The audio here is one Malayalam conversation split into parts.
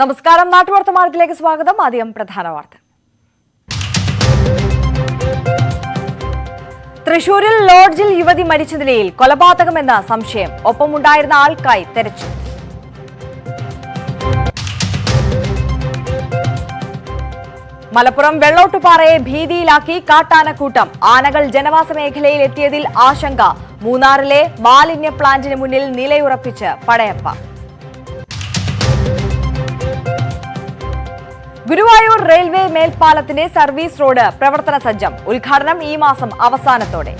നമസ്കാരം, നാട്ടുവാർത്തമാർക്കിലേക്ക് സ്വാഗതം. ആദ്യം പ്രധാന വാർത്ത. തൃശൂരിൽ ലോഡ്ജിൽ യുവതി മരിച്ച നിലയിൽ, കൊലപാതകമെന്ന സംശയം. ഒപ്പമുണ്ടായിരുന്ന ആൾക്കായി തെരച്ചിൽ. മലപ്പുറം വെള്ളോട്ടുപാറയെ ഭീതിയിലാക്കി കാട്ടാനക്കൂട്ടം. ആനകൾ ജനവാസ മേഖലയിൽ എത്തിയതിൽ ആശങ്ക. മൂന്നാറിലെ മാലിന്യ പ്ലാന്റിന് മുന്നിൽ നിലയുറപ്പിച്ച് പടയപ്പ. ഗുരുവായൂർ റെയിൽവേ മേൽപ്പാലത്തിന്റെ സർവീസ് റോഡ് പ്രവർത്തന സജ്ജം. ഉദ്ഘാടനം ഈ മാസം അവസാനത്തോടെ.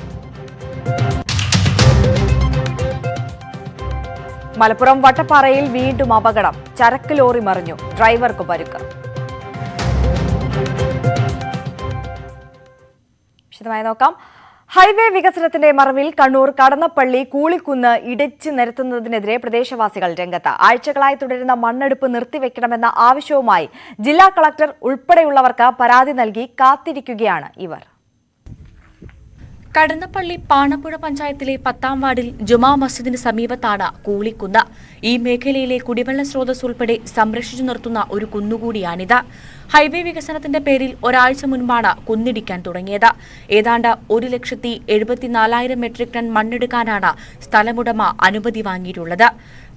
മലപ്പുറം വട്ടപ്പാറയിൽ വീണ്ടും അപകടം. ചരക്ക് ലോറി മറിഞ്ഞു, ഡ്രൈവർക്ക് പരുക്ക്. വിശദമായി നോക്കാം. ഹൈവേ വികസനത്തിന്റെ മറവിൽ കണ്ണൂർ കടന്നപ്പള്ളി കൂളിക്കുന്ന് ഇടിച്ചു നിരത്തുന്നതിനെതിരെ പ്രദേശവാസികൾ രംഗത്ത്. ആഴ്ചകളായി തുടരുന്ന മണ്ണെടുപ്പ് നിർത്തിവെക്കണമെന്ന ആവശ്യവുമായി ജില്ലാ കളക്ടർ ഉൾപ്പെടെയുള്ളവർക്ക് പരാതി നൽകി കാത്തിരിക്കുകയാണ് ഇവർ. കടന്നപ്പള്ളി പാണപ്പുഴ പഞ്ചായത്തിലെ 10-ാം വാർഡിൽ ജുമാ മസ്ജിദിന് സമീപത്താണ് കൂളിക്കുന്ന്. ഈ മേഖലയിലെ കുടിവെള്ള സ്രോതസ് ഉൾപ്പെടെ സംരക്ഷിച്ചു നിർത്തുന്ന ഒരു കുന്നുകൂടിയാണിത്. ഹൈവേ വികസനത്തിന്റെ പേരിൽ ഒരാഴ്ച മുൻപാണ് കുന്നിടിക്കാൻ തുടങ്ങിയത്. ഏതാണ്ട് 1,74,000 മെട്രിക് ടൺ മണ്ണെടുക്കാനാണ് സ്ഥലമുടമ അനുമതി വാങ്ങിയിട്ടുള്ളത്.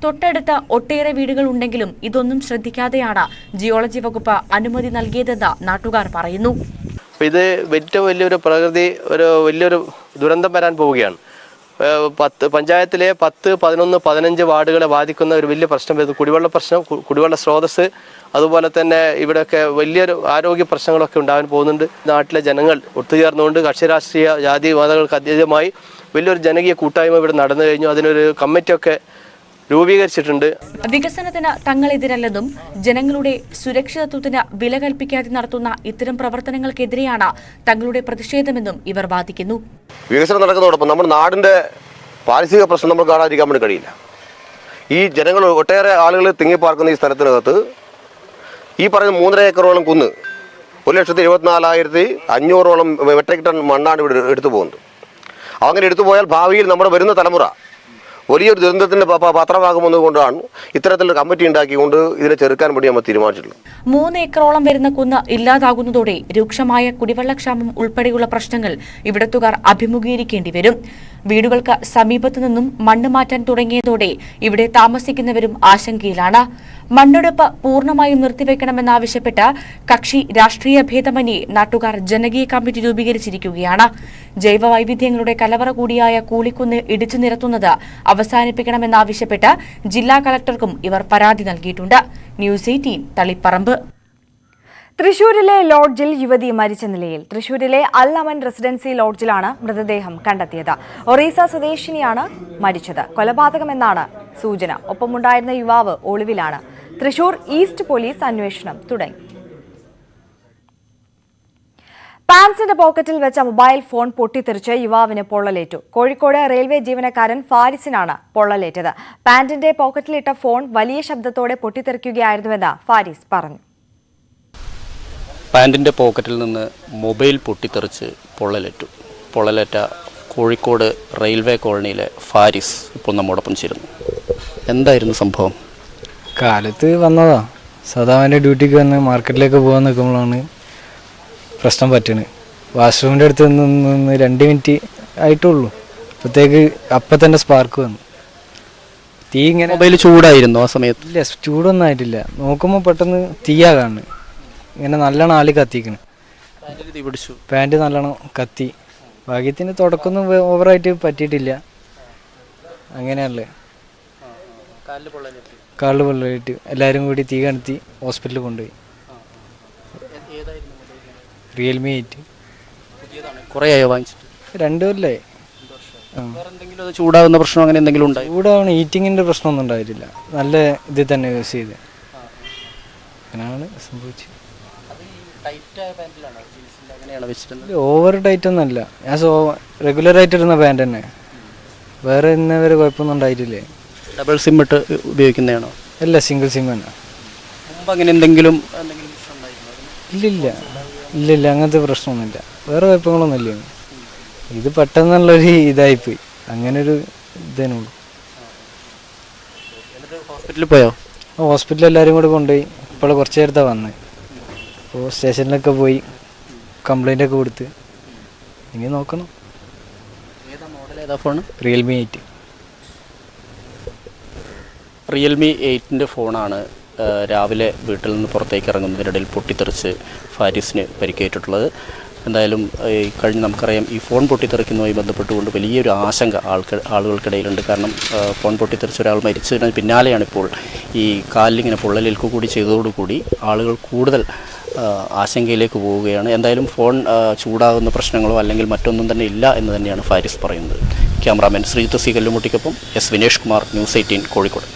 തൊട്ടടുത്ത് ഒട്ടേറെ വീടുകൾ ഉണ്ടെങ്കിലും ഇതൊന്നും ശ്രദ്ധിക്കാതെയാണ് ജിയോളജി വകുപ്പ് അനുമതി നൽകിയതെന്ന് നാട്ടുകാർ പറയുന്നു. ഇത് ഏറ്റവും വലിയൊരു വലിയൊരു ദുരന്തം വരാൻ പോവുകയാണ്. പഞ്ചായത്തിലെ 10, 11, 15 വാർഡുകളെ ബാധിക്കുന്ന ഒരു വലിയ പ്രശ്നം വരുന്നത് കുടിവെള്ള പ്രശ്നം, കുടിവെള്ള സ്രോതസ്, അതുപോലെ തന്നെ ഇവിടെയൊക്കെ വലിയൊരു ആരോഗ്യ പ്രശ്നങ്ങളൊക്കെ ഉണ്ടാകാൻ പോകുന്നുണ്ട്. നാട്ടിലെ ജനങ്ങൾ ഒത്തുചേർന്നുകൊണ്ട് കക്ഷി രാഷ്ട്രീയ ജാതി മതങ്ങൾക്ക് അതീതമായി വലിയൊരു ജനകീയ കൂട്ടായ്മ ഇവിടെ നടന്നു കഴിഞ്ഞു. അതിനൊരു കമ്മിറ്റിയൊക്കെ രൂപീകരിച്ചിട്ടുണ്ട്. വികസനത്തിന് തങ്ങളെതിരല്ലെന്നും ജനങ്ങളുടെ സുരക്ഷിതത്വത്തിന് വില കൽപ്പിക്കാതെ നടത്തുന്ന ഇത്തരം പ്രവർത്തനങ്ങൾക്കെതിരെയാണ് തങ്ങളുടെ പ്രതിഷേധമെന്നും ഇവർ വാദിക്കുന്നു. വികസനം നടക്കുന്നതോടൊപ്പം നമ്മുടെ നാടിന്റെ പാരിസ്ഥിതിക പ്രശ്നം നമ്മൾ കാണാതിരിക്കാൻ വേണ്ടി കഴിയില്ല. ഈ ജനങ്ങൾ ഒട്ടേറെ ആളുകൾ തിങ്ങിപ്പാർക്കുന്ന ഈ സ്ഥലത്തിനകത്ത് ഈ പറഞ്ഞ 3.5 ഏക്കറോളം കുന്ന്, 1,74,500 മെട്രിക് ടൺ മണ്ണാണ് ഇവിടെ എടുത്തു പോകുന്നത്. അങ്ങനെ എടുത്തു പോയാൽ ഭാവിയിൽ നമ്മുടെ വരുന്ന തലമുറ വലിയൊരു ദുരന്തത്തിന്റെ പാത്രമാകുമെന്നുകൊണ്ടാണ് ഇത്തരത്തിലൊരു കമ്മിറ്റി ഉണ്ടാക്കിക്കൊണ്ട് ഇതിനെ ചെറുക്കാൻ വേണ്ടി നമ്മൾ തീരുമാനിച്ചിട്ടുള്ളത്. 3 ഏക്കറോളം വരുന്ന കുന്ന് ഇല്ലാതാകുന്നതോടെ രൂക്ഷമായ കുടിവെള്ളക്ഷാമം ഉൾപ്പെടെയുള്ള പ്രശ്നങ്ങൾ ഇവിടത്തുകാർ അഭിമുഖീകരിക്കേണ്ടി വരും. വീടുകൾക്ക് സമീപത്തു നിന്നും മണ്ണ് മാറ്റാൻ തുടങ്ങിയതോടെ ഇവിടെ താമസിക്കുന്നവരും ആശങ്കയിലാണ്. മണ്ണെടുപ്പ് പൂർണ്ണമായും നിർത്തിവെക്കണമെന്നാവശ്യപ്പെട്ട് കക്ഷി രാഷ്ട്രീയ ഭേദമന്യേ നാട്ടുകാർ ജനകീയ കമ്മിറ്റി രൂപീകരിച്ചിരിക്കുകയാണ്. ജൈവ വൈവിധ്യങ്ങളുടെ കലവറ കൂടിയായ കൂളിക്കുന്ന് ഇടിച്ചു നിരത്തുന്നത് അവസാനിപ്പിക്കണമെന്നാവശ്യപ്പെട്ട് ജില്ലാ കളക്ടർക്കും ഇവർ പരാതി നൽകിയിട്ടുണ്ട്. ന്യൂസ് 18 തളിപ്പറമ്പ്. തൃശൂരിലെ ലോഡ്ജിൽ യുവതി മരിച്ച നിലയിൽ. തൃശൂരിലെ അൽ അമൻ റെസിഡൻസി ലോഡ്ജിലാണ് മൃതദേഹം കണ്ടെത്തിയത്. ഒറീസ സ്വദേശിനിയാണ് മരിച്ചത്. കൊലപാതകമെന്നാണ് സൂചന. ഒപ്പമുണ്ടായിരുന്ന യുവാവ് ഒളിവിലാണ്. തൃശൂർ ഈസ്റ്റ് പോലീസ് അന്വേഷണം തുടങ്ങി. പാൻസിന്റെ പോക്കറ്റിൽ വെച്ച മൊബൈൽ ഫോൺ പൊട്ടിത്തെറിച്ച് യുവാവിന് പൊള്ളലേറ്റു. കോഴിക്കോട് റെയിൽവേ ജീവനക്കാരൻ ഫാരിസിനാണ് പൊള്ളലേറ്റത്. പാന്റിന്റെ പോക്കറ്റിലിട്ട ഫോൺ വലിയ ശബ്ദത്തോടെ പൊട്ടിത്തെറിക്കുകയായിരുന്നുവെന്ന് ഫാരിസ് പറഞ്ഞു. പാൻറ്റിൻ്റെ പോക്കറ്റിൽ നിന്ന് മൊബൈൽ പൊട്ടിത്തെറിച്ച് പൊള്ളലേറ്റ കോഴിക്കോട് റെയിൽവേ കോളനിയിലെ ഫാരിസ് ഇപ്പോൾ നമ്മോടൊപ്പം ചേരുന്നു. എന്തായിരുന്നു സംഭവം? കാലത്ത് വന്നതാ. സാധാരണ ഡ്യൂട്ടിക്ക് വന്ന് മാർക്കറ്റിലേക്ക് പോകാൻ നിൽക്കുമ്പോഴാണ് പ്രശ്നം പറ്റുന്നത്. വാഷ്റൂമിൻ്റെ അടുത്ത് നിന്ന് 2 മിനിറ്റ് ആയിട്ടുള്ളൂ. അപ്പം തന്നെ സ്പാർക്ക് വന്നു. തീ ഇങ്ങനെ. മൊബൈൽ ചൂടായിരുന്നു ആ സമയത്ത്? ഇല്ല, ചൂടൊന്നും ആയിട്ടില്ല. നോക്കുമ്പോൾ പെട്ടെന്ന് തീയാ കാണുന്നത്. ഇങ്ങനെ നല്ലോണം ആളി കത്തിക്കണം. പാൻറ് നല്ലോണം കത്തി. ഭാഗ്യത്തിന് തുടക്കൊന്നും ഓവറായിട്ട് പറ്റിയിട്ടില്ല. അങ്ങനെയല്ലേ. കാലിൽ പൊള്ളയിട്ട് എല്ലാവരും കൂടി തീ കണത്തി ഹോസ്പിറ്റലിൽ കൊണ്ടുപോയി. റിയൽമി 8. കുറേയായോ വാങ്ങിച്ചിട്ട്? 2 കൊല്ലമായി. ചൂടാകുന്ന പ്രശ്നം അങ്ങനെ എന്തെങ്കിലും ഉണ്ടായി? ചൂടാവണം, ഹീറ്റിങ്ങിൻ്റെ പ്രശ്നമൊന്നും ഉണ്ടായിട്ടില്ല. നല്ല ഇതിൽ തന്നെ യൂസ് ചെയ്ത് അങ്ങനെയാണ് സംഭവിച്ചത്. ഓവർ ടൈറ്റ് ഒന്നുമല്ല. ഞാൻ റെഗുലറായിട്ട് ഇടുന്ന പാൻറ് തന്നെ. വേറെ ഇന്നവരെ കുഴപ്പമൊന്നും ഉണ്ടായിട്ടില്ലേ. ഡബിൾ സിം ഇട്ട് ഉപയോഗിക്കുന്നതാണോ? അല്ല, സിംഗിൾ സിം തന്നെ. അങ്ങനെ എന്തെങ്കിലും? ഇല്ലില്ല, അങ്ങനത്തെ പ്രശ്നമൊന്നുമില്ല. വേറെ കുഴപ്പങ്ങളൊന്നുമില്ല. ഇത് പെട്ടെന്നുള്ളൊരു ഇതായിപ്പോയി. അങ്ങനൊരു ഇതേനുള്ളൂ. ഹോസ്പിറ്റലിൽ പോയോ? ഹോസ്പിറ്റലിൽ എല്ലാവരും കൂടെ കൊണ്ടുപോയി. ഇപ്പോൾ കുറച്ച് നേരത്താണ് വന്നത്. അപ്പോൾ സ്റ്റേഷനിലൊക്കെ പോയി കംപ്ലൈൻ്റ് ഒക്കെ കൊടുത്ത് ഇനി നോക്കണം. ഏതാ മോഡൽ, ഏതാ ഫോൺ? റിയൽമി 8. റിയൽമി 8ൻ്റെ ഫോണാണ് രാവിലെ വീട്ടിൽ നിന്ന് പുറത്തേക്ക് ഇറങ്ങുന്നതിനിടയിൽ പൊട്ടിത്തെറിച്ച് ഫാരിസിന് പരിക്കേറ്റിട്ടുള്ളത്. എന്തായാലും ഈ കഴിഞ്ഞ് നമുക്കറിയാം ഈ ഫോൺ പൊട്ടിത്തെറിക്കുന്നതുമായി ബന്ധപ്പെട്ടുകൊണ്ട് വലിയൊരു ആശങ്ക ആളുകൾക്കിടയിലുണ്ട്. കാരണം ഫോൺ പൊട്ടിത്തെറിച്ച ഒരാൾ മരിച്ചതിന് പിന്നാലെയാണ് ഇപ്പോൾ ഈ കാലിലിങ്ങനെ പൊള്ളലേൽക്കുക കൂടി ചെയ്തതോടുകൂടി ആളുകൾ കൂടുതൽ ആശങ്കയിലേക്ക് പോവുകയാണ്. എന്തായാലും ഫോൺ ചൂടാകുന്ന പ്രശ്നങ്ങളോ അല്ലെങ്കിൽ മറ്റൊന്നും തന്നെ ഇല്ല എന്ന് തന്നെയാണ് ഫാരിസ് പറയുന്നത്. ക്യാമറാമാൻ ശ്രീജിത്ത് സി കല്ലുമുട്ടിക്കൊപ്പം എസ് വിനേഷ് കുമാർ, ന്യൂസ് 18 കോഴിക്കോട്.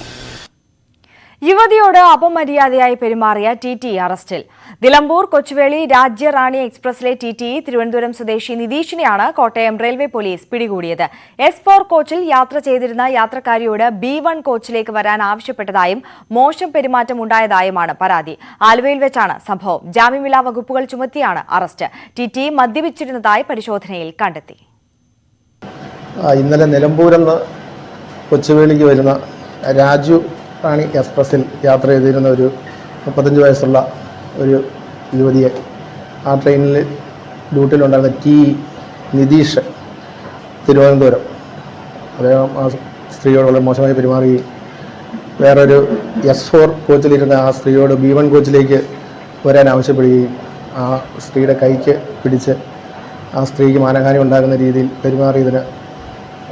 യുവതിയോട് അപമര്യാദയായി പെരുമാറിയ TT അറസ്റ്റിൽ. നിലമ്പൂർ കൊച്ചുവേളി രാജ്യറാണി എക്സ്പ്രസിലെ TT തിരുവനന്തപുരം സ്വദേശി നിതീഷിനെയാണ് കോട്ടയം റെയിൽവേ പോലീസ് പിടികൂടിയത്. S4 കോച്ചിൽ യാത്ര ചെയ്തിരുന്ന യാത്രക്കാരിയോട് B1 കോച്ചിലേക്ക് വരാൻ ആവശ്യപ്പെട്ടതായും മോശം പെരുമാറ്റം ഉണ്ടായതായുമാണ് പരാതി. ആലുവയിൽ വെച്ചാണ് സംഭവം. ജാമ്യമില്ലാ വകുപ്പുകൾ ചുമത്തിയാണ് അറസ്റ്റ്. TT മദ്യപിച്ചിരുന്നതായി പരിശോധനയിൽ കണ്ടെത്തി. ഇന്നലെ നിലമ്പൂരെന്ന് കൊച്ചുവേളിക്ക് വരുന്ന രാജു റാണി എക്സ്പ്രസിൽ യാത്ര ചെയ്തിരുന്ന ഒരു 35 വയസ്സുള്ള ഒരു യുവതിയെ ആ ട്രെയിനിൽ ഡ്യൂട്ടിയിലുണ്ടായിരുന്ന നിതീഷ് തിരുവനന്തപുരം, അദ്ദേഹം ആ സ്ത്രീയോട് വളരെ മോശമായി പെരുമാറുകയും വേറൊരു S4 കോച്ചിലിരുന്ന ആ സ്ത്രീയോട് B1 കോച്ചിലേക്ക് വരാൻ ആവശ്യപ്പെടുകയും ആ സ്ത്രീയുടെ കൈക്ക് പിടിച്ച് ആ സ്ത്രീക്ക് മാനഹാനി ഉണ്ടാകുന്ന രീതിയിൽ പെരുമാറിയതിന്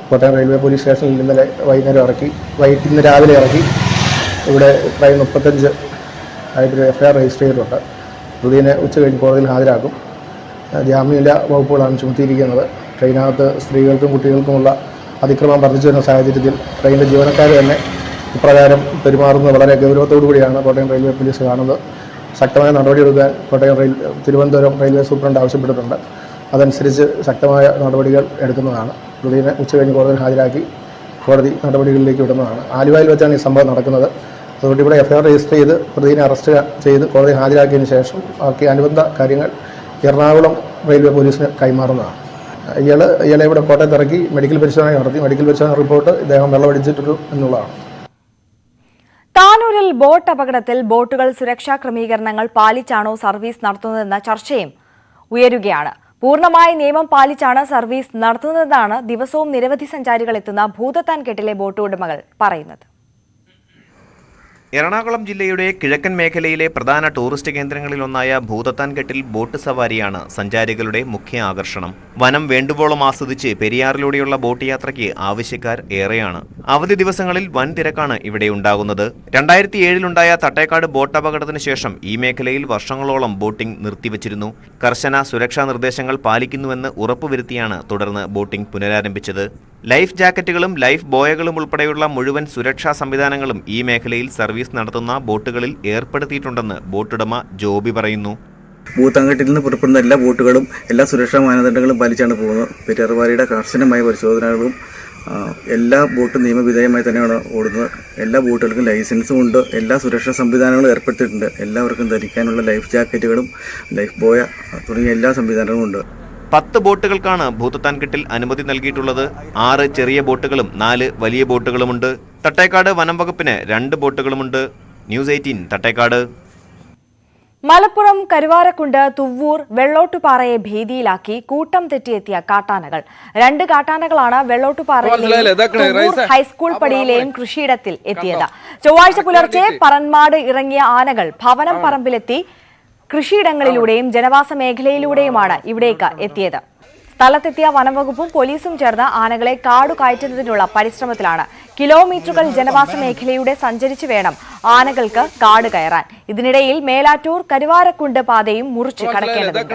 കോട്ടയം റെയിൽവേ പോലീസ് സ്റ്റേഷനിൽ ഇന്നലെ ഇന്ന് രാവിലെ ഇറക്കി ഇവിടെ ക്രൈം 35 ആയിട്ടൊരു FIR രജിസ്റ്റർ ചെയ്തിട്ടുണ്ട്. പ്രതിനെ ഉച്ചകഴിഞ്ഞ് കോടതിയിൽ ഹാജരാക്കും. ജാമ്യമില്ലാ വകുപ്പുകളാണ് ചുമത്തിയിരിക്കുന്നത്. ട്രെയിനകത്ത് സ്ത്രീകൾക്കും കുട്ടികൾക്കുമുള്ള അതിക്രമം വർദ്ധിച്ചു വരുന്ന സാഹചര്യത്തിൽ ട്രെയിനിൻ്റെ ജീവനക്കാർ തന്നെ ഇപ്രകാരം പെരുമാറുന്നത് വളരെ ഗൗരവത്തോടു കൂടിയാണ് കോട്ടയം റെയിൽവേ പോലീസ് കാണുന്നത്. ശക്തമായ നടപടിയെടുക്കാൻ തിരുവനന്തപുരം റെയിൽവേ സൂപ്രണ്ട് ആവശ്യപ്പെട്ടിട്ടുണ്ട്. അതനുസരിച്ച് ശക്തമായ നടപടികൾ എടുക്കുന്നതാണ്. പ്രതിനെ ഉച്ചകഴിഞ്ഞ് കോടതിയിൽ ഹാജരാക്കി കോടതി നടപടികളിലേക്ക് വിടുന്നതാണ്. ആലുവയിൽ വെച്ചാണ് ഈ സംഭവം നടക്കുന്നത്. അതുകൊണ്ട് ഇവിടെ FIR രജിസ്റ്റർ ചെയ്ത് പ്രതിനെ അറസ്റ്റ് ചെയ്ത് കോടതി ഹാജരാക്കിയതിന് ശേഷം ബാക്കി അനുബന്ധ കാര്യങ്ങൾ എറണാകുളം റെയിൽവേ പോലീസിന് കൈമാറുന്നതാണ്. ഇയാളെ ഇവിടെ കോട്ടയത്ത് ഇറക്കി മെഡിക്കൽ പരിശോധന നടത്തി. മെഡിക്കൽ പരിശോധന റിപ്പോർട്ട് ഇദ്ദേഹം വെള്ളമടിച്ചിട്ടു എന്നുള്ളതാണ്. താനൂരിൽ ബോട്ട് അപകടത്തിൽ ബോട്ടുകൾ സുരക്ഷാ ക്രമീകരണങ്ങൾ പാലിച്ചാണോ സർവീസ് നടത്തുന്നതെന്ന ചർച്ചയും ഉയരുകയാണ്. പൂർണ്ണമായി നിയമം പാലിച്ചാണ് സർവീസ് നടത്തുന്നതെന്നാണ് ദിവസവും നിരവധി സഞ്ചാരികൾ എത്തുന്ന ഭൂതത്താൻകെട്ടിലെ ബോട്ട് ഉടമകൾ പറയുന്നത്. എറണാകുളം ജില്ലയുടെ കിഴക്കൻ മേഖലയിലെ പ്രധാന ടൂറിസ്റ്റ് കേന്ദ്രങ്ങളിലൊന്നായ ഭൂതത്താൻകെട്ടിൽ ബോട്ട് സവാരിയാണ് സഞ്ചാരികളുടെ മുഖ്യ ആകർഷണം. വനം വേണ്ടുവോളം ആസ്വദിച്ച് പെരിയാറിലൂടെയുള്ള ബോട്ട് യാത്രയ്ക്ക് ആവശ്യക്കാർ ഏറെയാണ്. അവധി ദിവസങ്ങളിൽ വൻ തിരക്കാണ് ഇവിടെ ഉണ്ടാകുന്നത്. 2007 തട്ടേക്കാട് ബോട്ട് അപകടത്തിന് ശേഷം ഈ മേഖലയിൽ വർഷങ്ങളോളം ബോട്ടിംഗ് നിർത്തിവച്ചിരുന്നു. കർശന സുരക്ഷാ നിർദ്ദേശങ്ങൾ പാലിക്കുന്നുവെന്ന് ഉറപ്പുവരുത്തിയാണ് തുടർന്ന് ബോട്ടിംഗ് പുനരാരംഭിച്ചത്. ലൈഫ് ജാക്കറ്റുകളും ലൈഫ് ബോയകളും ഉൾപ്പെടെയുള്ള മുഴുവൻ സുരക്ഷാ സംവിധാനങ്ങളും ഈ മേഖലയിൽ സർവീസ് നടത്തുന്ന ബോട്ടുകളിൽ ഏർപ്പെടുത്തിയിട്ടുണ്ടെന്ന് ബോട്ടുടമ ജോബി പറയുന്നു. ഭൂതത്താൻകെട്ടിൽ നിന്ന് പുറപ്പെടുന്ന എല്ലാ ബോട്ടുകളും എല്ലാ സുരക്ഷാ മാനദണ്ഡങ്ങളും പാലിച്ചാണ് പോകുന്നത്. പെരിയാർവാലിയുടെ കർശനമായ പരിശോധനകളും എല്ലാ ബോട്ടും നിയമവിധേയമായി തന്നെയാണ് ഓടുന്നത്. എല്ലാ ബോട്ടുകൾക്കും ലൈസൻസും ഉണ്ട്. എല്ലാ സുരക്ഷാ സംവിധാനങ്ങളും ഏർപ്പെടുത്തിയിട്ടുണ്ട്. എല്ലാവർക്കും ധരിക്കാനുള്ള ലൈഫ് ജാക്കറ്റുകളും ലൈഫ് ബോയ തുടങ്ങിയ എല്ലാ സംവിധാനങ്ങളും ഉണ്ട്. 10 ബോട്ടുകൾക്കാണ് ഭൂതത്താൻകെട്ടിൽ അനുമതി നൽകിയിട്ടുള്ളത്. 6 ചെറിയ ബോട്ടുകളും 4 വലിയ ബോട്ടുകളുമുണ്ട്. തട്ടേക്കാട് വനം വകുപ്പിന് 2 ബോട്ടുകളുമുണ്ട്. ന്യൂസ് 18 തട്ടേക്കാട്. മലപ്പുറം കരുവാരക്കുണ്ട് തുവ്വൂർ വെള്ളോട്ടുപാറയെ ഭീതിയിലാക്കി കൂട്ടം തെറ്റിയെത്തിയ കാട്ടാനകൾ. 2 കാട്ടാനകളാണ് വെള്ളോട്ടുപാറയിലെയും ഹൈസ്കൂൾ പടിയിലെയും കൃഷിയിടത്തിൽ എത്തിയത്. ചൊവ്വാഴ്ച പുലർച്ചെ പറന്മാട് ഇറങ്ങിയ ആനകൾ ഭവനം പറമ്പിലെത്തി കൃഷിയിടങ്ങളിലൂടെയും ജനവാസ മേഖലയിലൂടെയുമാണ് ഇവിടേക്ക് എത്തിയത്. സ്ഥലത്തെത്തിയ വനംവകുപ്പും പോലീസും ചേർന്ന് ആനകളെ കാടുകയറ്റുന്നതിനുള്ള പരിശ്രമത്തിലാണ്. കിലോമീറ്ററുകൾ ജനവാസ മേഖലയിലൂടെ സഞ്ചരിച്ചു വേണം ആനകൾക്ക് കാട് കയറാൻ. ഇതിനിടയിൽ മേലാറ്റൂർ കരുവാരക്കുണ്ട് പാതയും മുറിച്ച് കടക്കേണ്ടതുണ്ട്.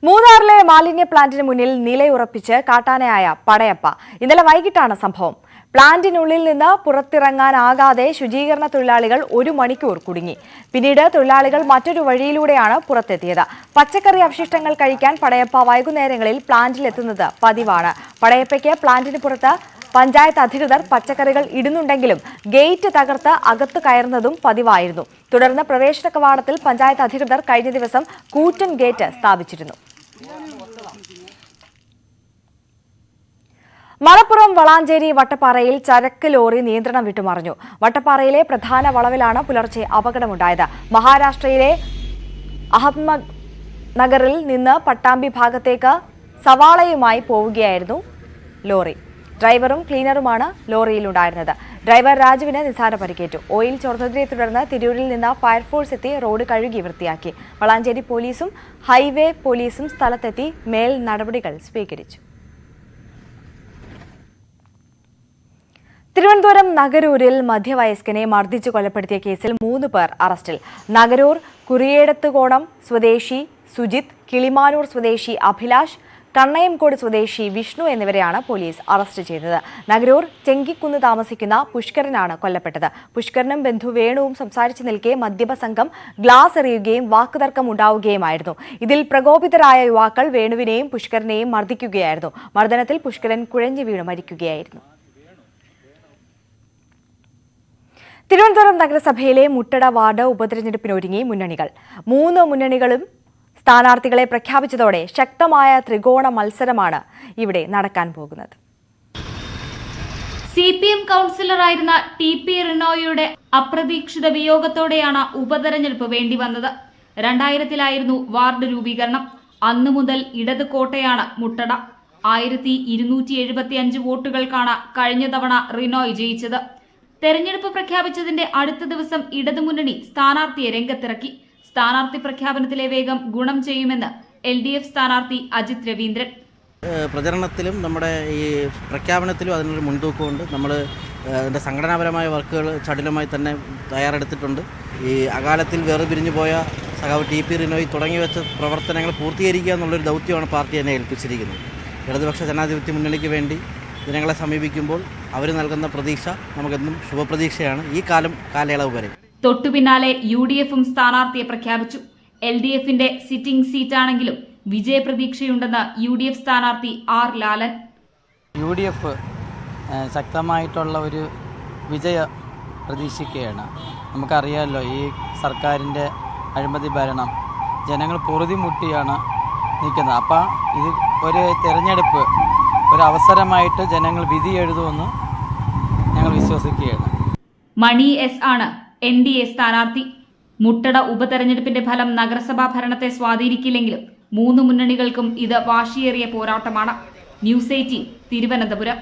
മൂന്നാറിലെ മാലിന്യ പ്ലാന്റിന് മുന്നിൽ നിലയുറപ്പിച്ച് കാട്ടാനയായ പടയപ്പ. ഇന്നലെ വൈകിട്ടാണ് സംഭവം. പ്ലാന്റിനുള്ളിൽ നിന്ന് പുറത്തിറങ്ങാനാകാതെ ശുചീകരണ തൊഴിലാളികൾ 1 മണിക്കൂർ കുടുങ്ങി. പിന്നീട് തൊഴിലാളികൾ മറ്റൊരു വഴിയിലൂടെയാണ് പുറത്തെത്തിയത്. പച്ചക്കറി അവശിഷ്ടങ്ങൾ കഴിക്കാൻ പടയപ്പ വൈകുന്നേരങ്ങളിൽ പ്ലാന്റിലെത്തുന്നത് പതിവാണ്. പടയപ്പയ്ക്ക് പ്ലാന്റിന് പുറത്ത് പഞ്ചായത്ത് അധികൃതർ പച്ചക്കറികൾ ഇടുന്നുണ്ടെങ്കിലും ഗേറ്റ് തകർത്ത് അകത്ത് കയറുന്നതും പതിവായിരുന്നു. തുടർന്ന് പ്രവേശന കവാടത്തിൽ പഞ്ചായത്ത് അധികൃതർ കഴിഞ്ഞ ദിവസം കൂറ്റൻ ഗേറ്റ് സ്ഥാപിച്ചിരുന്നു. മലപ്പുറം വളാഞ്ചേരി വട്ടപ്പാറയിൽ ചരക്ക് ലോറി നിയന്ത്രണം വിട്ടുമറിഞ്ഞു. വട്ടപ്പാറയിലെ പ്രധാന വളവിലാണ് പുലർച്ചെ അപകടമുണ്ടായത്. മഹാരാഷ്ട്രയിലെ അഹമ്മദ് നഗറിൽ നിന്ന് പട്ടാമ്പി ഭാഗത്തേക്ക് സവാളയുമായി പോവുകയായിരുന്നു ലോറി. ഡ്രൈവറും ക്ലീനറുമാണ് ലോറിയിലുണ്ടായിരുന്നത്. ഡ്രൈവർ രാജുവിന് നിസ്സാര പരിക്കേറ്റു. ഓയിൽ ചോർന്നതിനെ തുടർന്ന് തിരൂരിൽ നിന്ന് ഫയർഫോഴ്സ് എത്തി റോഡ് കഴുകി വൃത്തിയാക്കി. വളാഞ്ചേരി പോലീസും ഹൈവേ പോലീസും സ്ഥലത്തെത്തി മേൽ നടപടികൾ സ്വീകരിച്ചു. തിരുവനന്തപുരം നഗരൂരിൽ മധ്യവയസ്കനെ മർദ്ദിച്ചു കൊലപ്പെടുത്തിയ കേസിൽ 3 പേർ അറസ്റ്റിൽ. നഗരൂർ കുറിയേടത്തുകോണം സ്വദേശി സുജിത്, കിളിമാനൂർ സ്വദേശി അഭിലാഷ്, കണ്ണയംകോട് സ്വദേശി വിഷ്ണു എന്നിവരെയാണ് പോലീസ് അറസ്റ്റ് ചെയ്തത്. നഗരൂർ ചെങ്കിക്കുന്ന് താമസിക്കുന്ന പുഷ്കരനാണ് കൊല്ലപ്പെട്ടത്. പുഷ്കരനും ബന്ധു വേണുവും സംസാരിച്ചു നിൽക്കെ മദ്യപ സംഘം ഗ്ലാസ് എറിയുകയും വാക്കുതർക്കം ഉണ്ടാവുകയുമായിരുന്നു. ഇതിൽ പ്രകോപിതരായ യുവാക്കൾ വേണുവിനെയും പുഷ്കരനെയും മർദ്ദിക്കുകയായിരുന്നു. മർദ്ദനത്തിൽ പുഷ്കരൻ കുഴഞ്ഞു വീണു മരിക്കുകയായിരുന്നു. തിരുവനന്തപുരം നഗരസഭയിലെ മുട്ടട വാർഡ് ഉപതെരഞ്ഞെടുപ്പിനൊരുങ്ങി മുന്നണികൾ. 3 മുന്നണികളും സ്ഥാനാർത്ഥികളെ പ്രഖ്യാപിച്ചതോടെ ശക്തമായ ത്രികോണ മത്സരമാണ് ഇവിടെ നടക്കാൻ പോകുന്നത്. CPM കൗൺസിലറായിരുന്ന TP റിനോയുടെ അപ്രതീക്ഷിത വിയോഗത്തോടെയാണ് ഉപതെരഞ്ഞെടുപ്പ് വേണ്ടിവന്നത്. 2000-ലായിരുന്നു വാർഡ് രൂപീകരണം. അന്നു മുതൽ ഇടത് കോട്ടയാണ് മുട്ടട. 1275 വോട്ടുകൾക്കാണ് കഴിഞ്ഞ തവണ റിനോയ് ജയിച്ചത്. തെരഞ്ഞെടുപ്പ് പ്രഖ്യാപിച്ചതിന്റെ അടുത്ത ദിവസം ഇടതുമുന്നണി സ്ഥാനാർത്ഥിയെ രംഗത്തിറക്കി. സ്ഥാനാർത്ഥി പ്രഖ്യാപനത്തിലെ വേഗം ഗുണം ചെയ്യുമെന്ന് LDF സ്ഥാനാർത്ഥി അജിത് രവീന്ദ്രൻ. പ്രചരണത്തിലും നമ്മുടെ ഈ പ്രഖ്യാപനത്തിലും അതിനൊരു മുൻതൂക്കമുണ്ട്. നമ്മൾ അതിൻ്റെ സംഘടനാപരമായ വർക്കുകൾ ചടുലമായി തന്നെ തയ്യാറെടുത്തിട്ടുണ്ട്. ഈ അകാലത്തിൽ വേർപിരിഞ്ഞു പോയ സഖാവ് TP റിനോയ് തുടങ്ങി വെച്ച പ്രവർത്തനങ്ങൾ പൂർത്തീകരിക്കുക എന്നുള്ളൊരു ദൗത്യമാണ് പാർട്ടി എന്നെ ഏൽപ്പിച്ചിരിക്കുന്നത്. ഇടതുപക്ഷ ജനാധിപത്യ മുന്നണിക്ക് വേണ്ടി ജനങ്ങളെ സമീപിക്കുമ്പോൾ അവർ നൽകുന്ന പ്രതീക്ഷ നമുക്കെന്നും ശുഭപ്രതീക്ഷയാണ് ഈ കാലയളവ് വരെ. തൊട്ടുപിന്നാലെ UDFും സ്ഥാനാർത്ഥിയെ പ്രഖ്യാപിച്ചു. LDFിന്റെ സിറ്റിംഗ് സീറ്റാണെങ്കിലും വിജയപ്രതീക്ഷയുണ്ടെന്ന് UDF സ്ഥാനാർത്ഥി R ലാലൻ. UDF ശക്തമായിട്ടുള്ള ഒരു വിജയ പ്രതീക്ഷിക്കുകയാണ്. നമുക്കറിയാമല്ലോ, ഈ സർക്കാരിൻ്റെ അഴിമതി ഭരണം ജനങ്ങൾ പൊറുതിമുട്ടിയാണ് നിൽക്കുന്നത്. അപ്പം ഇത് ഒരു തെരഞ്ഞെടുപ്പ് ഒരു അവസരമായിട്ട് ജനങ്ങൾ വിധി എഴുതുമെന്ന് ഞങ്ങൾ വിശ്വസിക്കുകയാണ്. മണി S ആണ് NDA സ്ഥാനാർത്ഥി. മുട്ടട ഉപതെരഞ്ഞെടുപ്പിന്റെ ഫലം നഗരസഭാ ഭരണത്തെ സ്വാധീനിക്കില്ലെങ്കിലും 3 മുന്നണികൾക്കും ഇത് വാശിയേറിയ പോരാട്ടമാണ്. News 18 Thiruvananthapuram.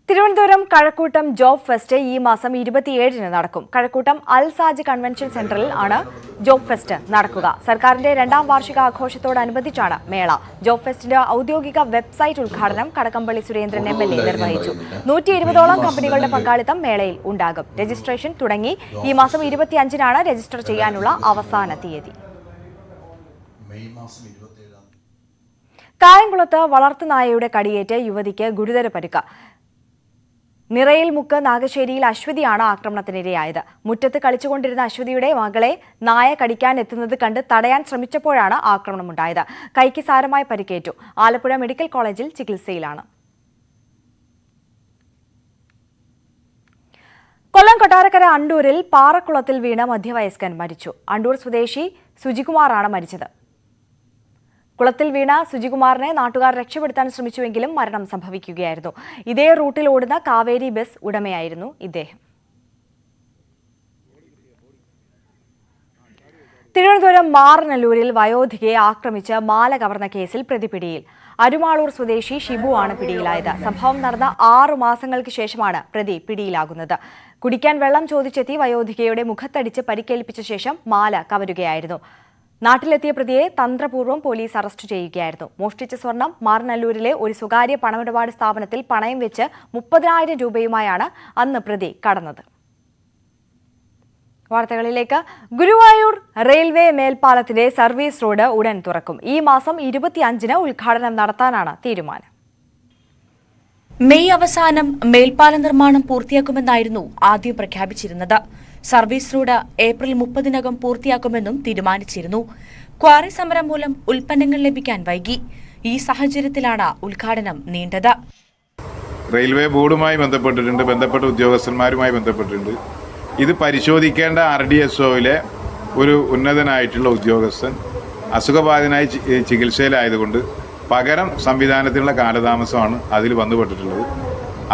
Thiruvananthapuram Kazhakkoottam job fest ഈ മാസം 27-ന് നടക്കും. കഴക്കൂട്ടം അൽ സാജ് കൺവെൻഷൻ സെന്ററിൽ ആണ് ജോബ് ഫെസ്റ്റ് നടക്കുക. സർക്കാരിന്റെ 2ാം വാർഷികാഘോഷത്തോടനുബന്ധിച്ചാണ് മേള. ജോബ് ഫെസ്റ്റിന്റെ ഔദ്യോഗിക വെബ്സൈറ്റ് ഉദ്ഘാടനം കടകംപള്ളി സുരേന്ദ്രൻ MLA നിർവഹിച്ചു. 120ഓളം കമ്പനികളുടെ പങ്കാളിത്തം മേളയിൽ ഉണ്ടാകും. രജിസ്ട്രേഷൻ തുടങ്ങി. ഈ മാസം 25-നാണ് രജിസ്റ്റർ ചെയ്യാനുള്ള അവസാന തീയതി. കായംകുളത്ത് വളർത്തുനായയുടെ കടിയേറ്റ് യുവതിക്ക് ഗുരുതര പരിക്ക്. നിറയിൽ മുക്ക് നാഗശ്ശേരിയിൽ അശ്വതിയാണ് ആക്രമണത്തിനിരയായത്. മുറ്റത്ത് കളിച്ചുകൊണ്ടിരുന്ന അശ്വതിയുടെ മകളെ നായ കടിക്കാൻ എത്തുന്നത് കണ്ട് തടയാൻ ശ്രമിച്ചപ്പോഴാണ് ആക്രമണമുണ്ടായത്. കൈക്ക് സാരമായി പരിക്കേറ്റു. ആലപ്പുഴ മെഡിക്കൽ കോളേജിൽ ചികിത്സയിലാണ്. കൊല്ലം കൊട്ടാരക്കര അണ്ടൂരിൽ പാറക്കുളത്തിൽ വീണ മധ്യവയസ്കൻ മരിച്ചു. അണ്ടൂർ സ്വദേശി സുജികുമാറാണ് മരിച്ചത്. കുളത്തിൽ വീണ സുജികുമാറിനെ നാട്ടുകാർ രക്ഷപ്പെടുത്താൻ ശ്രമിച്ചുവെങ്കിലും മരണം സംഭവിക്കുകയായിരുന്നു. ഇതേ റൂട്ടിൽ ഓടുന്ന കാവേരി ബസ് ഉടമയായിരുന്നു ഇദ്ദേഹം. തിരുവനന്തപുരം മാറനല്ലൂരിൽ വയോധികയെ ആക്രമിച്ച് മാല കവർന്ന കേസിൽ പ്രതി പിടിയിൽ. അരുമാളൂർ സ്വദേശി ഷിബു ആണ് പിടിയിലായത്. സംഭവം നടന്ന 6 മാസങ്ങൾക്ക് ശേഷമാണ് പ്രതി പിടിയിലാകുന്നത്. കുടിക്കാൻ വെള്ളം ചോദിച്ചെത്തി വയോധികയുടെ മുഖത്തടിച്ച് പരിക്കേൽപ്പിച്ച ശേഷം മാല കവരുകയായിരുന്നു. നാട്ടിലെത്തിയ പ്രതിയെ തന്ത്രപൂർവ്വം പോലീസ് അറസ്റ്റ് ചെയ്യുകയായിരുന്നു. മോഷ്ടിച്ച സ്വർണം മാറനല്ലൂരിലെ ഒരു സ്വകാര്യ പണമിടപാട് സ്ഥാപനത്തിൽ പണയം വെച്ച് 30,000 രൂപയുമായാണ് അന്ന് പ്രതി കടന്നത്. വാർത്തകളിലേക്ക്. ഗുരുവായൂർ റെയിൽവേ മേൽപ്പാലത്തിന്റെ സർവീസ് റോഡ് ഉടൻ തുറക്കും. ഈ മാസം 25-ന് ഉദ്ഘാടനം നടത്താനാണ് തീരുമാനം. മെയ് അവസാനം മേൽപ്പാല നിർമ്മാണം പൂർത്തിയാക്കുമെന്നായിരുന്നു ആദ്യം പ്രഖ്യാപിച്ചിരുന്നത്. സർവീസ് റോഡ് ഏപ്രിൽ 30-നകം പൂർത്തിയാക്കുമെന്നും തീരുമാനിച്ചിരുന്നു. ക്വാറി സമരം മൂലം ഉൽപ്പന്നങ്ങൾ ലഭിക്കാൻ വൈകി. ഈ സാഹചര്യത്തിലാണ് ഉദ്ഘാടനം നീണ്ടത്. റെയിൽവേ ബോർഡുമായി ബന്ധപ്പെട്ടിട്ടുണ്ട്, ബന്ധപ്പെട്ട ഉദ്യോഗസ്ഥന്മാരുമായി ബന്ധപ്പെട്ടിട്ടുണ്ട്. ഇത് പരിശോധിക്കേണ്ട RDSOയിലെ ഒരു ഉന്നതനായിട്ടുള്ള ഉദ്യോഗസ്ഥൻ അസുഖബാധിതനായി ചികിത്സയിലായതുകൊണ്ട് പകരം സംവിധാനത്തിനുള്ള കാലതാമസമാണ് അതിൽ വന്നുപെട്ടിട്ടുള്ളത്.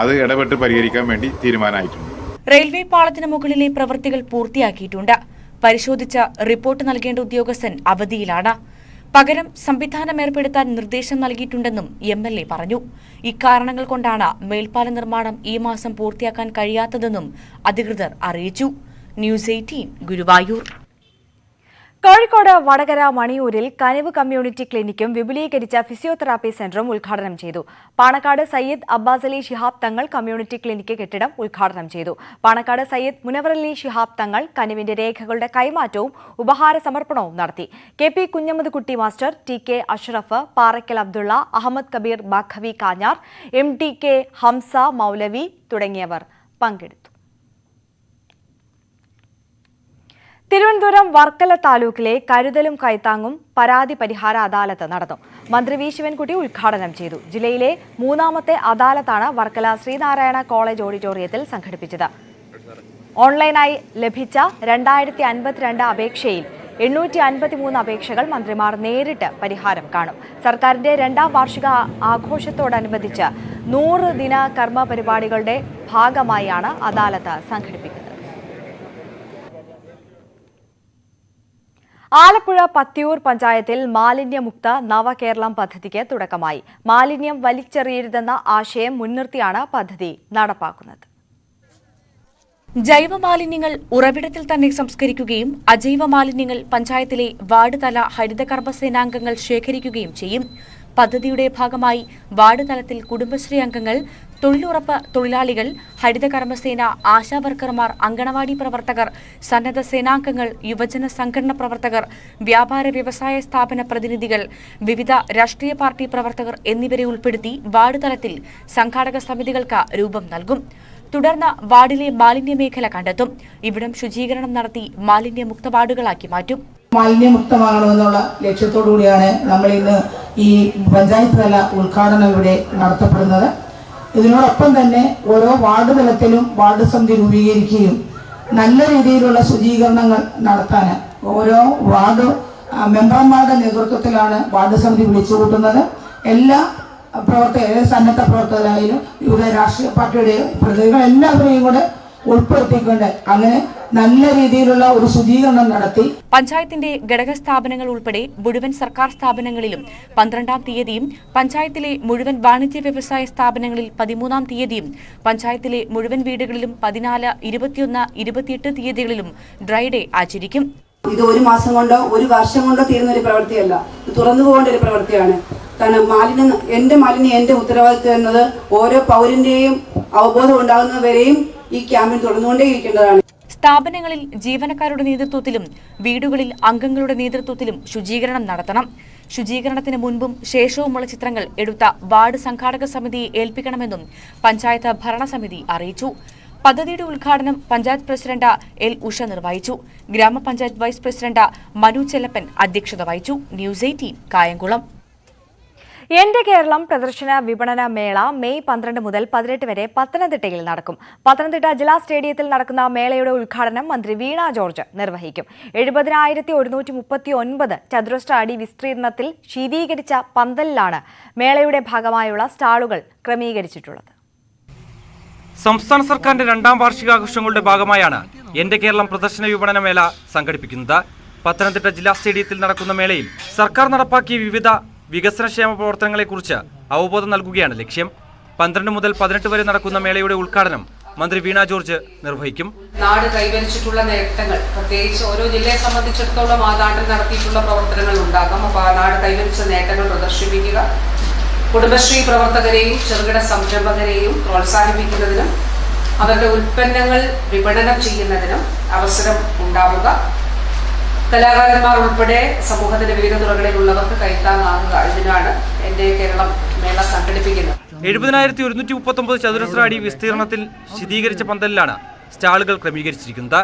അത് ഇടപെട്ട് പരിഹരിക്കാൻ വേണ്ടി തീരുമാനമായിട്ടുണ്ട്. റെയിൽവേ പാളത്തിന് മുകളിലെ പ്രവൃത്തികൾ പൂർത്തിയാക്കിയിട്ടുണ്ട്. പരിശോധിച്ച റിപ്പോർട്ട് നൽകേണ്ട ഉദ്യോഗസ്ഥൻ അവധിയിലാണ്. പകരം സംവിധാനം ഏർപ്പെടുത്താൻ നിർദ്ദേശം നൽകിയിട്ടുണ്ടെന്നും MLA പറഞ്ഞു. ഇക്കാരണങ്ങൾ കൊണ്ടാണ് മേൽപ്പാല നിർമ്മാണം ഈ മാസം പൂർത്തിയാക്കാൻ കഴിയാത്തതെന്നും അധികൃതർ അറിയിച്ചു. ന്യൂസ് 18 ഗുരുവായൂർ. കോഴിക്കോട് വടകര മണിയൂരിൽ കനിവ് കമ്മ്യൂണിറ്റി ക്ലിനിക്കും വിപുലീകരിച്ച ഫിസിയോതെറാപ്പി സെന്ററും ഉദ്ഘാടനം ചെയ്തു. Panakkad Sayyid Abbas Ali Shihab Thangal community clinic കെട്ടിടം ഉദ്ഘാടനം ചെയ്തു. പാണക്കാട് സയ്യിദ് മുനവറലി ശിഹാബ് തങ്ങൾ കനിവിന്റെ രേഖകളുടെ കൈമാറ്റവും ഉപഹാര സമർപ്പണവും നടത്തി. KP Kunhammad Kutty master, TK Ashraf, Parakkal Abdulla, Ahmed Kabeer Baqavi Kanjar, MTK Hamza Moulavi തുടങ്ങിയവർ പങ്കെടുത്തു. തിരുവനന്തപുരം വർക്കല താലൂക്കിലെ കരുതലും കൈത്താങ്ങും പരാതി പരിഹാര അദാലത്ത് നടന്നു. മന്ത്രി വി ശിവൻകുട്ടി ഉദ്ഘാടനം ചെയ്തു. ജില്ലയിലെ 3ാമത്തെ അദാലത്താണ് വർക്കല ശ്രീനാരായണ കോളേജ് ഓഡിറ്റോറിയത്തിൽ സംഘടിപ്പിച്ചത്. ഓൺലൈനായി ലഭിച്ച 2052 അപേക്ഷയിൽ 853 അപേക്ഷകൾ മന്ത്രിമാർ നേരിട്ട് പരിഹാരം കാണും. സർക്കാരിന്റെ 2ാം വാർഷിക ആഘോഷത്തോടനുബന്ധിച്ച് 100 ദിന കർമ്മ പരിപാടികളുടെ ഭാഗമായാണ് അദാലത്ത് സംഘടിപ്പിക്കുന്നത്. ആലപ്പുഴ പത്തിയൂർ പഞ്ചായത്തിൽ മാലിന്യമുക്ത നവകേരളം പദ്ധതിക്ക് തുടക്കമായി. മാലിന്യം വലിച്ചെറിയരുതെന്ന ആശയം മുൻനിർത്തിയാണ് പദ്ധതി നടപ്പാക്കുന്നത്. ജൈവ മാലിന്യങ്ങൾ ഉറവിടത്തിൽ തന്നെ സംസ്കരിക്കുകയും അജൈവ മാലിന്യങ്ങൾ പഞ്ചായത്തിലെ വാർഡ് തല ഹരിതകർമ്മ സേനാംഗങ്ങൾ ശേഖരിക്കുകയും ചെയ്യും. പദ്ധതിയുടെ ഭാഗമായി വാർഡ് തലത്തിൽ കുടുംബശ്രീ അംഗങ്ങൾ, തൊഴിലുറപ്പ് തൊഴിലാളികൾ, ഹരിതകർമ്മസേന, ആശാവർക്കർമാർ, അങ്കണവാടി പ്രവർത്തകർ, സന്നദ്ധ സേനാംഗങ്ങൾ, യുവജന സംഘടന പ്രവർത്തകർ, വ്യാപാര വ്യവസായ സ്ഥാപന പ്രതിനിധികൾ, വിവിധ രാഷ്ട്രീയ പാർട്ടി പ്രവർത്തകർ എന്നിവരെ ഉൾപ്പെടുത്തി വാർഡ് തലത്തിൽ സംഘാടക സമിതികൾക്ക് രൂപം നൽകും. തുടർന്ന് വാർഡിലെ മാലിന്യ മേഖല കണ്ടെത്തും. ഇവിടം ശുചീകരണം നടത്തി മാലിന്യമുക്ത വാർഡുകളാക്കി മാറ്റും. മാലിന്യമുക്തമാകണമെന്നുള്ള ലക്ഷ്യത്തോടു കൂടിയാണ് നമ്മൾ ഇന്ന് ഈ പഞ്ചായത്ത് തല ഉദ്ഘാടനം ഇവിടെ നടത്തപ്പെടുന്നത്. ഇതിനോടൊപ്പം തന്നെ ഓരോ വാർഡ് തലത്തിലും വാർഡ് സമിതി രൂപീകരിക്കുകയും നല്ല രീതിയിലുള്ള ശുചീകരണങ്ങൾ നടത്താൻ ഓരോ വാർഡ് മെമ്പർമാരുടെ നേതൃത്വത്തിലാണ് വാർഡ് സമിതി വിളിച്ചുകൂട്ടുന്നത്. എല്ലാ സന്നദ്ധ പ്രവർത്തകരായാലും വിവിധ രാഷ്ട്രീയ പാർട്ടിയുടെ പ്രതിനിധികൾ എല്ലാവരെയും കൂടെ ഉൾപ്പെടുത്തിക്കൊണ്ട് അങ്ങനെ നല്ല രീതിയിലുള്ള ഒരു ശുചീകരണം നടത്തി. പഞ്ചായത്തിന്റെ ഘടക സ്ഥാപനങ്ങൾ ഉൾപ്പെടെ മുഴുവൻ സർക്കാർ സ്ഥാപനങ്ങളിലും 12ാം തീയതിയും, പഞ്ചായത്തിലെ മുഴുവൻ വാണിജ്യ വ്യവസായ സ്ഥാപനങ്ങളിൽ 13ാം തീയതിയും, പഞ്ചായത്തിലെ മുഴുവൻ വീടുകളിലും 14, 21, 28 തീയതികളിലും ഡ്രൈ ഡേ ആചരിക്കും. ഇത് ഒരു മാസം കൊണ്ടോ ഒരു വർഷം കൊണ്ടോ തീരുന്ന ഒരു പ്രവൃത്തിയല്ല, ഇത് തുറന്നു പോകേണ്ട ഒരു പ്രവൃത്തിയാണ്. കാരണം മാലിന്യം എന്റെ ഉത്തരവാദിത്വം എന്നത് ഓരോ പൗരന്റെയും അവബോധം ഉണ്ടാകുന്നവരെയും ഈ ക്യാമ്പിൽ തുടർന്നുകൊണ്ടേയിരിക്കേണ്ടതാണ്. സ്ഥാപനങ്ങളിൽ ജീവനക്കാരുടെ നേതൃത്വത്തിലും വീടുകളിൽ അംഗങ്ങളുടെ നേതൃത്വത്തിലും ശുചീകരണം നടത്തണം. ശുചീകരണത്തിന് മുൻപും ശേഷവുമുള്ള ചിത്രങ്ങൾ എടുത്ത വാർഡ് സംഘാടക സമിതിയെ ഏൽപ്പിക്കണമെന്നും പഞ്ചായത്ത് ഭരണസമിതി അറിയിച്ചു. പദ്ധതിയുടെ ഉദ്ഘാടനം പഞ്ചായത്ത് പ്രസിഡന്റ് L. ഉഷ നിർവഹിച്ചു. ഗ്രാമപഞ്ചായത്ത് വൈസ് പ്രസിഡന്റ് മനു ചെല്ലപ്പൻ അധ്യക്ഷത വഹിച്ചു. ന്യൂസ് 18 കായംകുളം. എന്റെ കേരളം പ്രദർശന വിപണന മേള മെയ് 12 മുതൽ 18 വരെ പത്തനംതിട്ടയിൽ നടക്കും. പത്തനംതിട്ട ജില്ലാ സ്റ്റേഡിയത്തിൽ നടക്കുന്ന മേളയുടെ ഉദ്ഘാടനം മന്ത്രി വീണ ജോർജ് നിർവഹിക്കും. 70,139 ചതുരശ്ര അടി വിസ്തീർണത്തിൽ ശീതീകരിച്ച പന്തലിലാണ് മേളയുടെ ഭാഗമായുള്ള സ്റ്റാളുകൾ ക്രമീകരിച്ചിട്ടുള്ളത്. സംസ്ഥാന സർക്കാരിന്റെ 2ാം വാർഷികാഘോഷങ്ങളുടെ ഭാഗമായാണ് എന്റെ കേരളം പ്രദർശന വിപണന മേള സംഘടിപ്പിക്കുന്നത്. പത്തനംതിട്ട ജില്ലാ സ്റ്റേഡിയത്തിൽ നടക്കുന്ന മേളയിൽ സർക്കാർ നടപ്പാക്കിയ വിവിധ വികസനക്ഷേമ പ്രവർത്തനങ്ങളെക്കുറിച്ച് അവബോധം നൽകുകയാണ് ലക്ഷ്യം. 12 മുതൽ 18 വരെ നടക്കുന്ന മേളയുടെ ഉദ്ഘാടനം മന്ത്രി വീണ ജോർജ് നിർവഹിക്കും. നാട് കൈവരിച്ചിട്ടുള്ള നേട്ടങ്ങൾ, പ്രത്യേകിച്ച് ഓരോ ജില്ലയെ സംബന്ധിച്ചിടത്തോളം ആ നാട്ടിൽ നടത്തിയിട്ടുള്ള പ്രവർത്തനങ്ങൾ ഉണ്ടാകും. അപ്പോൾ ആ നാട് കൈവരിച്ച നേട്ടങ്ങൾ പ്രദർശിപ്പിക്കുക, കുടുംബശ്രീ പ്രവർത്തകരെയും ചെറുകിട സംരംഭകരെയും പ്രോത്സാഹിപ്പിക്കുന്നതിനും അവരുടെ ഉൽപ്പന്നങ്ങൾ വിപണനം ചെയ്യുന്നതിനും അവസരം ഉണ്ടാവുക, കലാകാരന്മാർ ഉൾപ്പെടെ സമൂഹത്തിന്റെ വിവിധ തുറകളിലുള്ളവർക്ക് കൈത്താങ്ങാകുക, ഇതിനാണ് എന്റെ കേരളം മേള സംഘടിപ്പിക്കുന്നത്. 70,139 ചതുരശ്ര അടി വിസ്തീർണത്തിൽ ശീതീകരിച്ച പന്തലിലാണ് സ്റ്റാളുകൾ ക്രമീകരിച്ചിരിക്കുന്നത്.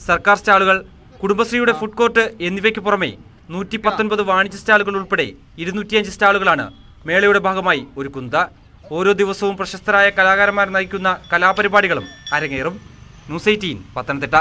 സർക്കാർ സ്റ്റാളുകൾ, കുടുംബശ്രീയുടെ ഫുഡ് കോർട്ട് എന്നിവയ്ക്ക് പുറമെ 119 വാണിജ്യ സ്റ്റാളുകൾ ഉൾപ്പെടെ 205 സ്റ്റാളുകളാണ് മേളയുടെ ഭാഗമായി ഒരുക്കുന്നത്. ഓരോ ദിവസവും പ്രശസ്തരായ കലാകാരന്മാർ നയിക്കുന്ന കലാപരിപാടികളും അരങ്ങേറും. ന്യൂസ് 18 പത്തനംതിട്ട.